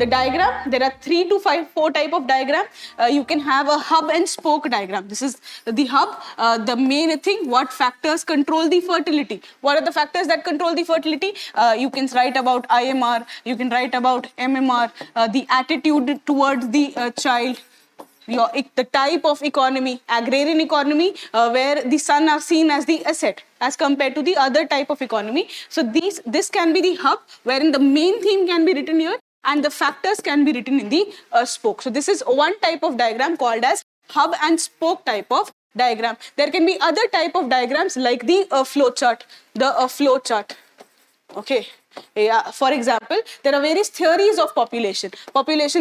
the diagram, there are 3 to 4 type of diagram. You can have a hub and spoke diagram. This is the hub, the main thing, what factors control the fertility. What are the factors that control the fertility? You can write about IMR, you can write about MMR, the attitude towards the child, the type of economy, agrarian economy, where the son are seen as the asset as compared to the other type of economy. So this can be the hub, wherein the main theme can be written here and the factors can be written in the spoke. So this is one type of diagram called as hub and spoke type of diagram. There can be other type of diagrams like the flow chart, okay. Yeah, for example, there are various theories of population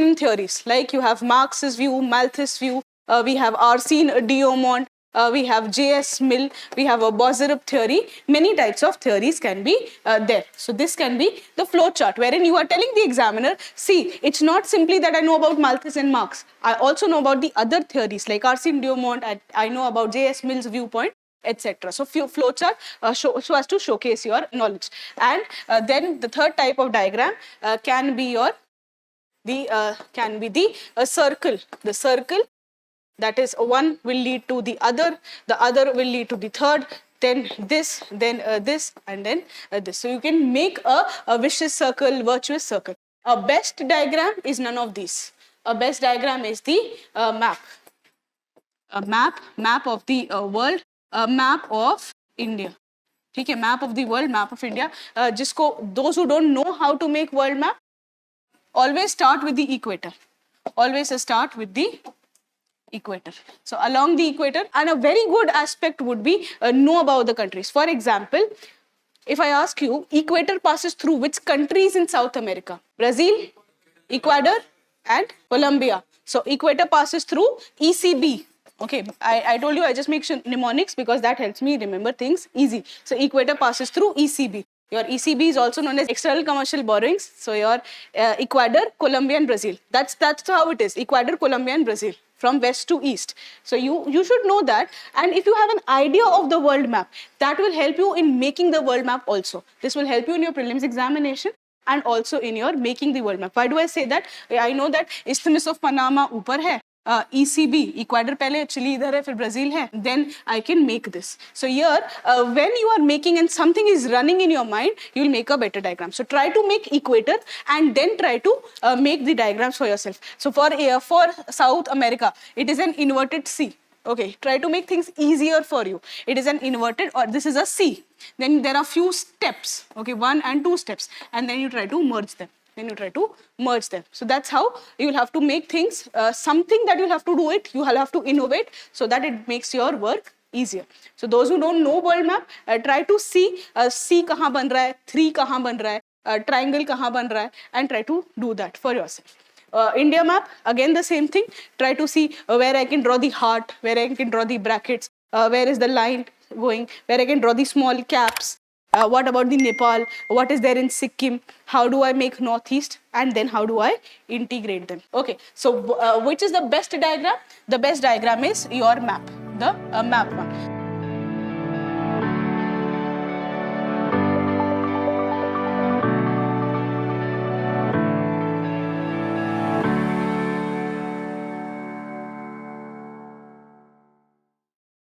in theories, like you have Marx's view, Malthus' view, we have Arsene Diomond, we have J.S. Mill, we have a Boserup theory. Many types of theories can be there. So this can be the flow chart, wherein you are telling the examiner, see, it's not simply that I know about Malthus and Marx, I also know about the other theories like Arsene Diomond, I know about J.S. Mill's viewpoint, etc. So flowchart so as to showcase your knowledge. And then the third type of diagram can be the circle. The circle, that is, one will lead to the other will lead to the third, then this, and then this. So you can make a vicious circle, virtuous circle. A best diagram is none of these. A best diagram is the map. A map of the world. A map of India. Okay, map of the world, map of India. Those who don't know how to make world map, always start with the equator. Always start with the equator. So along the equator, and a very good aspect would be know about the countries. For example, if I ask you, equator passes through which countries in South America? Brazil, Ecuador, and Colombia. So equator passes through ECB. Okay, I told you I just make mnemonics because that helps me remember things easy. So equator passes through ECB. Your ECB is also known as external commercial borrowings. So your Ecuador, Colombia, and Brazil. That's how it is. Ecuador, Colombia, and Brazil, from west to east. So you should know that. And if you have an idea of the world map, that will help you in making the world map also. This will help you in your prelims examination and also in your making the world map. Why do I say that? I know that Isthmus of Panama upar hai. ECB, Ecuador पहले Chile इधर है, फिर Brazil है, then I can make this. So here, when you are making and something is running in your mind, you will make a better diagram. So try to make equator and then try to make the diagrams for yourself. So for South America, it is an inverted C. Okay, try to make things easier for you. It is an inverted, or this is a C. Then there are few steps, okay, 1 and 2 steps, and then you try to merge them. So that's how you will have to make things, something that you'll have to do it, you will have to innovate so that it makes your work easier. So those who don't know world map, try to see C kahan ban raha hai, 3 kahan ban raha hai, triangle kahan ban raha hai, and try to do that for yourself. India map, again the same thing. Try to see where I can draw the heart, where I can draw the brackets, where is the line going, where I can draw the small caps. What about the Nepal? What is there in Sikkim? How do I make northeast? And then how do I integrate them? Okay, so which is the best diagram? The best diagram is your map, the map one.